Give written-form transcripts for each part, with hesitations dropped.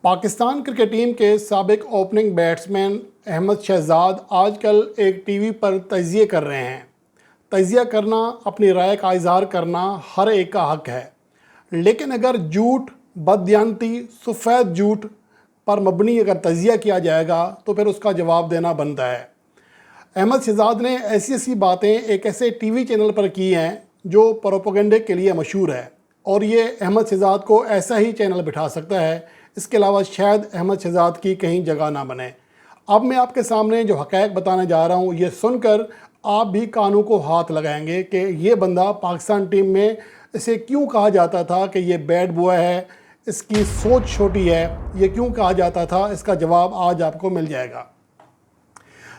Pakistan cricket team के साबिक opening batsman Ahmad Shahzad आजकल एक टीवी पर तजिए कर रहे हैं। तजिया करना, अपनी राय का इजहार करना हर एक का हक है, लेकिन अगर झूठ, बददियानती, सफ़ेद झूठ पर मबनी अगर तजिया किया जाएगा तो फिर उसका जवाब देना बनता है। अहमद शहजाद ने ऐसी ऐसी बातें एक ऐसे टीवी चैनल पर की हैं जो प्रोपेगेंडे के लिए मशहूर है, और ये अहमद शहजाद को ऐसा ही चैनल बिठा सकता है। इसके अलावा शायद अहमद शहजाद की कहीं जगह ना बने। अब मैं आपके सामने जो हक़ाइक़ बताने जा रहा हूँ, ये सुनकर आप भी कानों को हाथ लगाएंगे कि ये बंदा पाकिस्तान टीम में इसे क्यों कहा जाता था कि ये बैड बॉय है, इसकी सोच छोटी है, ये क्यों कहा जाता था। इसका जवाब आज आपको मिल जाएगा।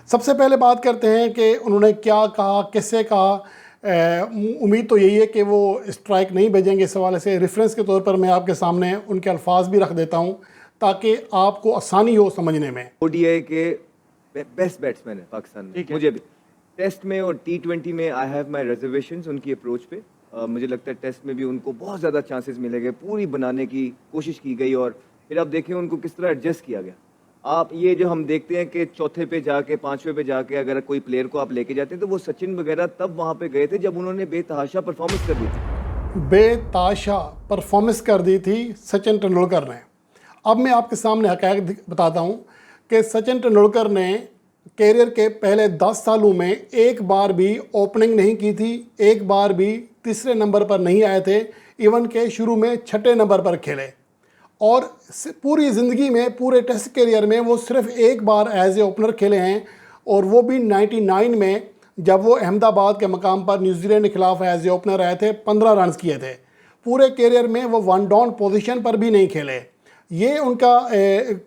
सबसे पहले बात करते हैं कि उन्होंने क्या कहा, किससे कहा। उम्मीद तो यही है कि वो स्ट्राइक नहीं भेजेंगे। इस हवाले से रेफरेंस के तौर पर मैं आपके सामने उनके अल्फाज भी रख देता हूँ ताकि आपको आसानी हो समझने में। ओडीआई के बेस्ट बैट्समैन है पाकिस्तान में, मुझे भी। टेस्ट में और T20 में आई हैव माई रिजर्वेशंस उनकी अप्रोच पे। मुझे लगता है टेस्ट में भी उनको बहुत ज़्यादा चांसेस मिलेंगे, पूरी बनाने की कोशिश की गई, और फिर आप देखें उनको किस तरह एडजस्ट किया गया। आप ये जो हम देखते हैं कि चौथे पे जाके, पांचवे पे जाके अगर कोई प्लेयर को आप लेके जाते हैं तो वो सचिन वगैरह तब वहाँ पे गए थे जब उन्होंने बेतहाशा परफॉर्मेंस कर दी थी। बेताशा परफॉर्मेंस कर दी थी सचिन तेंदुलकर ने। अब मैं आपके सामने हक़ाइक़ बताता हूँ कि सचिन तेंदुलकर ने कैरियर के पहले 10 सालों में एक बार भी ओपनिंग नहीं की थी, एक बार भी तीसरे नंबर पर नहीं आए थे, इवन के शुरू में छठे नंबर पर खेले, और पूरी ज़िंदगी में, पूरे टेस्ट कैरियर में वो सिर्फ एक बार एज ए ओपनर खेले हैं, और वो भी 99 में जब वो अहमदाबाद के मकाम पर न्यूजीलैंड के खिलाफ एज ए ओपनर आए थे। 15 रन किए थे। पूरे कैरियर में वो वन डाउन पोजीशन पर भी नहीं खेले। ये उनका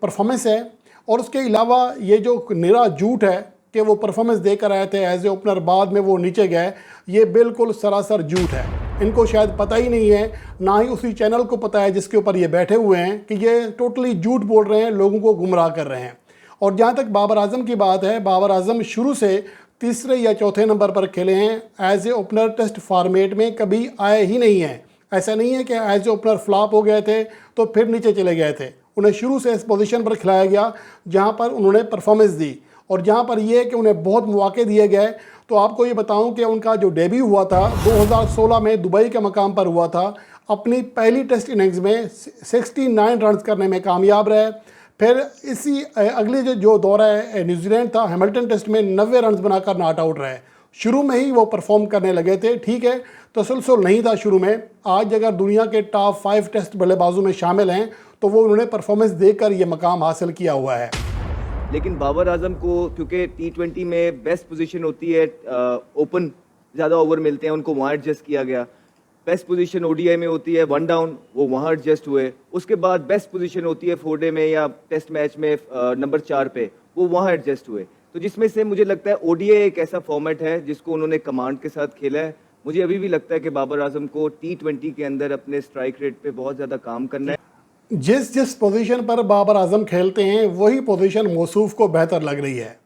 परफॉर्मेंस है। और उसके अलावा ये जो निरा झूठ है कि वो परफॉर्मेंस देकर आए थे एज ए ओपनर, बाद में वो नीचे गए, ये बिल्कुल सरासर झूठ है। इनको शायद पता ही नहीं है, ना ही उसी चैनल को पता है जिसके ऊपर ये बैठे हुए हैं, कि ये टोटली झूठ बोल रहे हैं, लोगों को गुमराह कर रहे हैं। और जहाँ तक बाबर आजम की बात है, बाबर आजम शुरू से तीसरे या चौथे नंबर पर खेले हैं। As a opener test format में कभी आए ही नहीं हैं। ऐसा नहीं है कि एज ए ओपनर फ्लॉप हो गए थे तो फिर नीचे चले गए थे। उन्हें शुरू से इस पोजीशन पर खिलाया गया जहाँ पर उन्होंने परफॉर्मेंस दी, और जहाँ पर यह कि उन्हें बहुत मौके दिए गए। तो आपको ये बताऊं कि उनका जो डेब्यू हुआ था 2016 में दुबई के मकाम पर हुआ था। अपनी पहली टेस्ट इनिंग्स में 69 रन करने में कामयाब रहे। फिर इसी अगले जो दौरा है न्यूजीलैंड था, हैमिल्टन टेस्ट में 90 रन बनाकर नॉट आउट रहे। शुरू में ही वो परफॉर्म करने लगे थे, ठीक है, तसलसल नहीं था शुरू में। आज अगर दुनिया के टॉप 5 टेस्ट बल्लेबाजों में शामिल हैं तो वो उन्होंने परफॉर्मेंस देकर ये मकाम हासिल किया हुआ है। लेकिन बाबर आजम को क्योंकि T20 में बेस्ट पोजीशन होती है, ओपन ज़्यादा ओवर मिलते हैं, उनको वहाँ एडजस्ट किया गया। बेस्ट पोजीशन ओडीआई में होती है वन डाउन, वो वहाँ एडजस्ट हुए। उसके बाद बेस्ट पोजीशन होती है 4 डे में या टेस्ट मैच में नंबर 4 पे, वो वहाँ एडजस्ट हुए। तो जिसमें से मुझे लगता है ओडीआई एक ऐसा फॉर्मेट है जिसको उन्होंने कमांड के साथ खेला है। मुझे अभी भी लगता है कि बाबर आजम को T20 के अंदर अपने स्ट्राइक रेट पे बहुत ज़्यादा काम करना है। जिस पोजीशन पर बाबर आजम खेलते हैं वही पोजीशन मौसूफ को बेहतर लग रही है।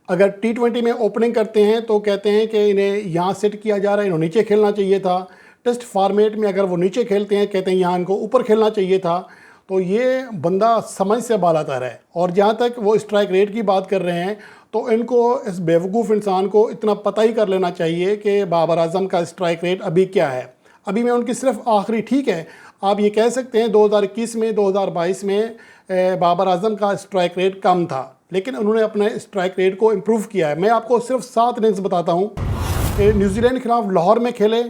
अगर T20 में ओपनिंग करते हैं तो कहते हैं कि इन्हें यहाँ सेट किया जा रहा है, इन्हें नीचे खेलना चाहिए था। टेस्ट फॉर्मेट में अगर वो नीचे खेलते हैं, कहते हैं यहाँ इनको ऊपर खेलना चाहिए था। तो ये बंदा समझ से बालातर है। और जहाँ तक वो स्ट्राइक रेट की बात कर रहे हैं, तो इनको, इस बेवकूफ़ इंसान को इतना पता ही कर लेना चाहिए कि बाबर आजम का स्ट्राइक रेट अभी क्या है। अभी मैं उनकी सिर्फ आखिरी, ठीक है, आप ये कह सकते हैं 2021 में, 2022 में बाबर आजम का स्ट्राइक रेट कम था, लेकिन उन्होंने अपने स्ट्राइक रेट को इम्प्रूव किया है। मैं आपको सिर्फ 7 इनिंग्स बताता हूँ कि न्यूजीलैंड के खिलाफ लाहौर में खेले,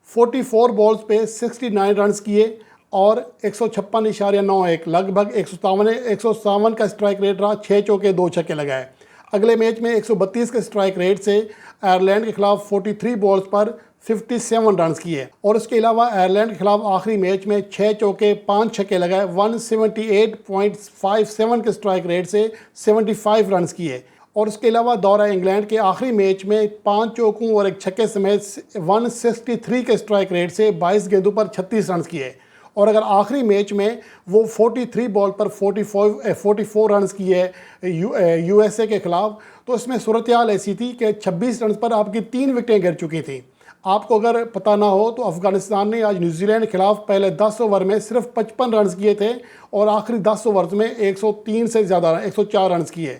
44 बॉल्स पे 69 रन किए और 156.91, लगभग 157 का स्ट्राइक रेट रहा। 6 चौके 2 छक्के लगाए। अगले मैच में 132 के स्ट्राइक रेट से आयरलैंड के खिलाफ 43 बॉल्स पर 57 रन किए, और इसके अलावा आयरलैंड के खिलाफ आखिरी मैच में 6 चौके 5 छक्के लगाए। 178.57 के स्ट्राइक रेट से 75 रन किए, और उसके अलावा दौरा इंग्लैंड के आखिरी मैच में 5 चौकों और 1 छक्के समेत 163 के स्ट्राइक रेट से 22 गेंदों पर 36 रन किए। और अगर आखिरी मैच में वो 43 बॉल पर 44 रन किए यूएसए के खिलाफ, तो इसमें सूरत हाल ऐसी थी कि 26 रन पर आपकी 3 विकेटें गिर चुकी थी। आपको अगर पता ना हो तो अफगानिस्तान ने आज न्यूजीलैंड के खिलाफ पहले 10 ओवर में सिर्फ 55 रन किए थे और आखिरी 10 ओवर में 103 से ज़्यादा 104 रन किए।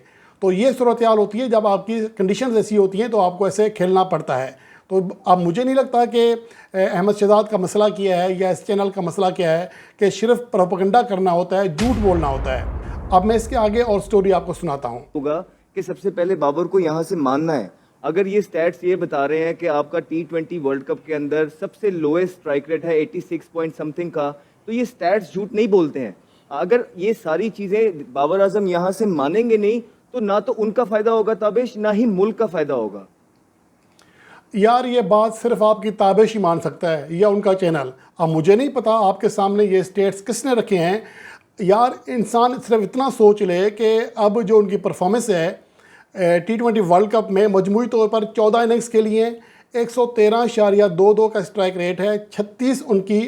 तो ये सूरत हाल होती है जब आपकी कंडीशंस ऐसी होती हैं तो आपको ऐसे खेलना पड़ता है। तो अब मुझे नहीं लगता कि अहमद शहजाद का मसला क्या है या इस चैनल का मसला क्या है कि सिर्फ प्रोपेगेंडा करना होता है, झूठ बोलना होता है। अब मैं इसके आगे और स्टोरी आपको सुनाता हूँ। होगा कि सबसे पहले बाबर को यहाँ से मानना है। अगर ये स्टैट्स ये बता रहे हैं कि आपका T20 वर्ल्ड कप के अंदर सबसे लोएस्ट स्ट्राइक रेट है 86 पॉइंट समथिंग का, तो ये स्टैट्स झूठ नहीं बोलते हैं। अगर ये सारी चीजें बाबर आजम यहाँ से मानेंगे नहीं तो ना तो उनका फायदा होगा ताबिश, ना ही मुल्क का फायदा होगा। यार ये बात सिर्फ आपकी ताबिश ही मान सकता है या उनका चैनल। अब मुझे नहीं पता आपके सामने ये स्टेट्स किसने रखे हैं। यार इंसान सिर्फ इतना सोच ले कि अब जो उनकी परफॉर्मेंस है T20 वर्ल्ड कप में मजमूई तौर पर 14 इनिंग्स के लिए 113.22 का स्ट्राइक रेट है, 36 उनकी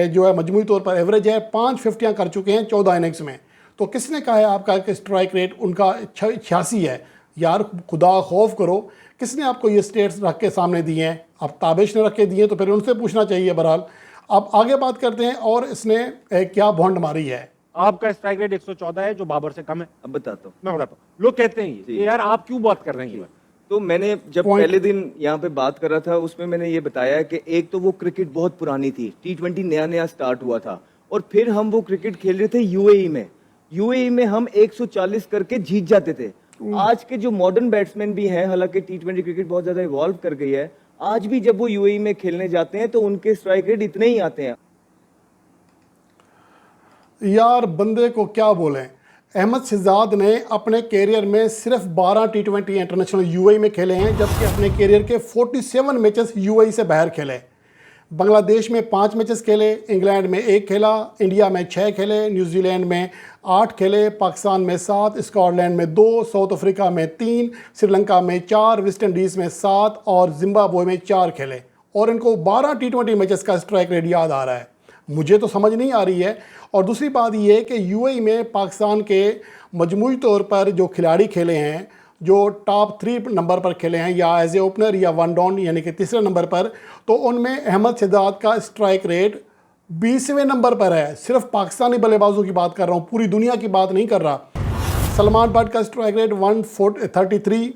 जो है मजमूई तौर पर एवरेज है, 5 फिफ्टियाँ कर चुके हैं 14 इनिंग्स में। तो किसने कहा है आपका कि स्ट्राइक रेट उनका 86 है? यार खुदा खौफ करो, किसने आपको ये स्टेट्स रख के सामने दिए हैं? अब ताबिश ने रख के दिए तो फिर उनसे पूछना चाहिए। बहरहाल अब आगे बात करते हैं और इसने क्या बॉन्ड मारी है। आपका स्ट्राइक रेट 114 है जो बाबर से कम है। अब बताता हूँ, मैं बताता हूँ, लोग कहते हैं ये यार आप क्यों बात कर रहे हैं ये बात? तो मैंने जब पहले दिन यहाँ पे बात कर रहा था उसमें मैंने ये बताया कि एक तो वो क्रिकेट बहुत पुरानी थी, T20 नया नया स्टार्ट हुआ था और फिर हम वो क्रिकेट खेल रहे थे यूएई में। यूएई में हम 140 करके जीत जाते थे। आज के जो मॉडर्न बैट्समैन भी हैं, हालांकि T20 क्रिकेट बहुत ज्यादा इवॉल्व कर गई है, आज भी जब वो यूएई में खेलने जाते हैं तो उनके स्ट्राइक रेट इतने ही आते हैं। यार बंदे को क्या बोलें। अहमद शहजाद ने अपने कैरियर में सिर्फ 12 T20 इंटरनेशनल यूएई में खेले हैं, जबकि अपने कैरियर के 47 मैचेस यूएई से बाहर खेले। बांग्लादेश में 5 मैचेस खेले, इंग्लैंड में 1 खेला, इंडिया में 6 खेले, न्यूजीलैंड में 8 खेले, पाकिस्तान में 7, स्कॉटलैंड में 2, साउथ अफ्रीका में 3, श्रीलंका में 4, वेस्ट इंडीज़ में 7 और जिम्बाब्वे में 4 खेले। और इनको 12 T20 मैचेस का स्ट्राइक रेट याद आ रहा है। मुझे तो समझ नहीं आ रही है। और दूसरी बात ये है कि यूएई में पाकिस्तान के मजमूई तौर पर जो खिलाड़ी खेले हैं, जो टॉप 3 नंबर पर खेले हैं या एज ए ओपनर या वन डाउन यानी कि तीसरे नंबर पर, तो उनमें अहमद शहजाद का स्ट्राइक रेट 20वें नंबर पर है। सिर्फ पाकिस्तानी बल्लेबाजों की बात कर रहा हूँ, पूरी दुनिया की बात नहीं कर रहा। सलमान बट का स्ट्राइक रेट 133,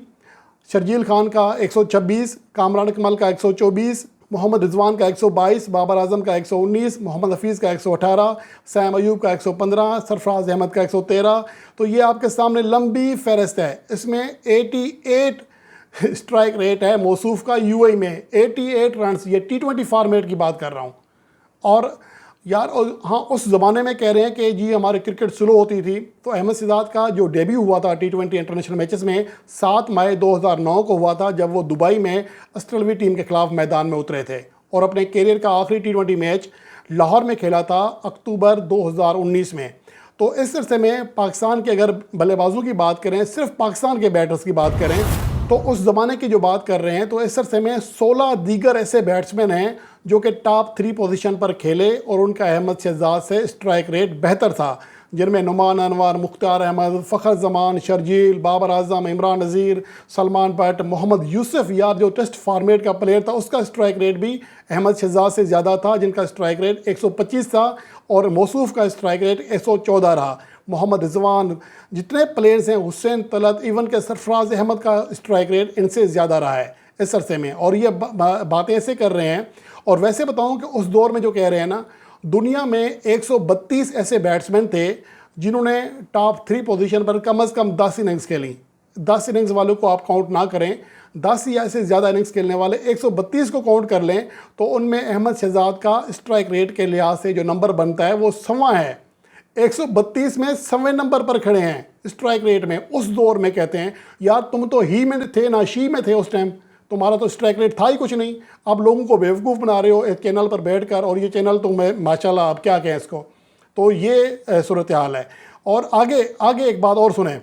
शर्जील खान का 126, कामरान कमल का 124, मोहम्मद रिजवान का 122, बाबर आजम का 119, मोहम्मद हफीज़ का 118, सैम अयूब का 115, सरफराज अहमद का 113। तो ये आपके सामने लंबी फहरिस्त है। इसमें 88 स्ट्राइक रेट है मौसूफ का यूएई में, 88 रन। ये T20 फॉर्मेट की बात कर रहा हूँ। और यार हाँ, उस ज़माने में कह रहे हैं कि जी हमारी क्रिकेट स्लो होती थी, तो अहमद शहजाद का जो डेब्यू हुआ था T20 इंटरनेशनल मैचेस में 7 मई 2009 को हुआ था, जब वो दुबई में ऑस्ट्रेलवी टीम के खिलाफ मैदान में उतरे थे। और अपने कैरियर का आखिरी T20 मैच लाहौर में खेला था अक्टूबर 2019 में। तो इस अरसे में पाकिस्तान के अगर बल्लेबाजों की बात करें, सिर्फ पाकिस्तान के बैटर्स की बात करें, तो उस ज़माने की जो बात कर रहे हैं, तो इस अरसे में 16 दीगर ऐसे बैट्समैन हैं जो कि टॉप 3 पोजीशन पर खेले और उनका अहमद शहजाद से स्ट्राइक रेट बेहतर था, जिनमें नुमान अनवर, मुख्तार अहमद, फ़खर जमान, शर्जील, बाबर आजम, इमरान नज़ीर, सलमान बट, मोहम्मद यूसुफ। यार जो टेस्ट फॉर्मेट का प्लेयर था उसका स्ट्राइक रेट भी अहमद शहजाद से ज़्यादा था, जिनका स्ट्राइक रेट 125 था और मौसूफ का स्ट्राइक रेट 114 रहा। मोहम्मद रिजवान, जितने प्लेयर्स हैं, हुसैन तलत, इवन के सरफराज अहमद का स्ट्राइक रेट इनसे ज़्यादा रहा है इस अरसे में। और ये बातें ऐसे कर रहे हैं। और वैसे बताऊं कि उस दौर में जो कह रहे हैं ना, दुनिया में 132 ऐसे बैट्समैन थे जिन्होंने टॉप 3 पोजीशन पर कम से कम 10 इनिंग्स खेली। 10 इनिंग्स वालों को आप काउंट ना करें, 10 या ऐसे ज़्यादा इनिंग्स खेलने वाले 132 को काउंट कर लें, तो उनमें अहमद शहजाद का स्ट्राइक रेट के लिहाज से जो नंबर बनता है वो 100वां है। 132 में 100वें नंबर पर खड़े हैं स्ट्राइक रेट में। उस दौर में कहते हैं यार तुम तो ही में थे ना शी में थे, उस टाइम तुम्हारा तो स्ट्राइक रेट था ही कुछ नहीं। अब लोगों को बेवकूफ़ बना रहे हो एक चैनल पर बैठकर, और ये चैनल तो मैं माशाल्लाह आप क्या कहें इसको। तो ये सूरत हाल है। और आगे एक बात और सुने,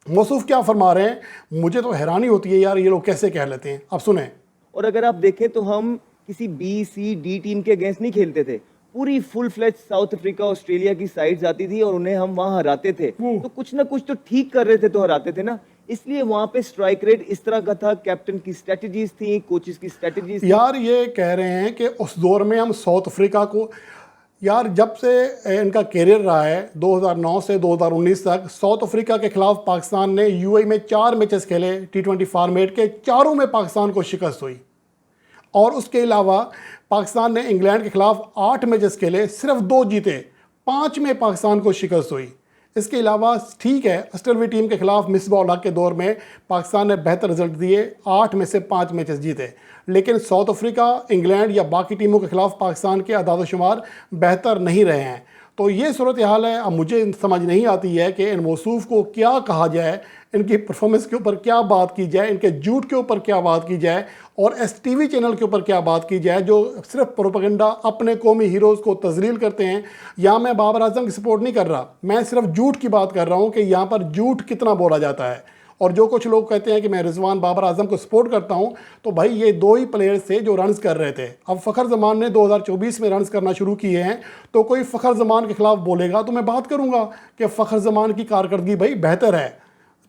मौसूफ क्या फरमा रहे हैं, मुझे तो हैरानी होती है यार ये लोग कैसे कह लेते हैं। अब सुने। और अगर आप देखें तो हम किसी बी सी डी टीम के अगेंस्ट नहीं खेलते थे, पूरी full fledge South Africa Australia की साइड्स आती थी और उन्हें हम वहां हराते थे। तो कुछ ना कुछ तो ठीक कर रहे थे तो हराते थे ना। इसलिए वहां पे स्ट्राइक रेट इस तरह का था, कैप्टन की स्ट्रेटजीज थी, कोचेस की स्ट्रेटजीज थी। यार ये कह रहे हैं कि उस दौर में हम साउथ अफ्रीका को, यार जब से इनका कैरियर रहा है 2009 से 2019 तक, साउथ अफ्रीका के खिलाफ पाकिस्तान ने यूएई में 4 मैचेस खेले T20 फॉर्मेट के, चारों में पाकिस्तान को शिकस्त हुई। और उसके अलावा पाकिस्तान ने इंग्लैंड के खिलाफ 8 मैचेस खेले, सिर्फ 2 जीते, 5 में पाकिस्तान को शिकस्त हुई। इसके अलावा ठीक है, ऑस्ट्रेलिया टीम के खिलाफ मिसबाह उल हक के दौर में पाकिस्तान ने बेहतर रिजल्ट दिए, 8 में से 5 मैचेस जीते, लेकिन साउथ अफ्रीका, इंग्लैंड या बाकी टीमों के खिलाफ पाकिस्तान के अदाद शुमार बेहतर नहीं रहे हैं। तो ये सूरत हाल है। अब मुझे समझ नहीं आती है कि इन मौसूफ को क्या कहा जाए, इनकी परफॉर्मेंस के ऊपर क्या बात की जाए, इनके झूठ के ऊपर क्या बात की जाए, और STV चैनल के ऊपर क्या बात की जाए जो सिर्फ प्रोपेगेंडा अपने कौमी हीरोज़ को तजलील करते हैं। यहाँ मैं बाबर आजम की सपोर्ट नहीं कर रहा, मैं सिर्फ झूठ की बात कर रहा हूँ कि यहाँ पर झूठ कितना बोला जाता है। और जो कुछ लोग कहते हैं कि मैं रिजवान बाबर आजम को सपोर्ट करता हूं, तो भाई ये 2 ही प्लेयर्स थे जो रन्स कर रहे थे। अब फ़खर जमान ने 2024 में रन्स करना शुरू किए हैं, तो कोई फ़खर जमान के खिलाफ बोलेगा तो मैं बात करूंगा कि फ़खर जमान की कारकर्दगी भाई बेहतर है।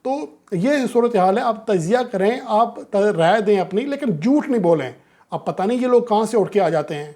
तो ये सूरत हाल है। आप तजिया करें, आप राय दें अपनी, लेकिन झूठ नहीं बोलें। अब पता नहीं ये लोग कहाँ से उठ के आ जाते हैं।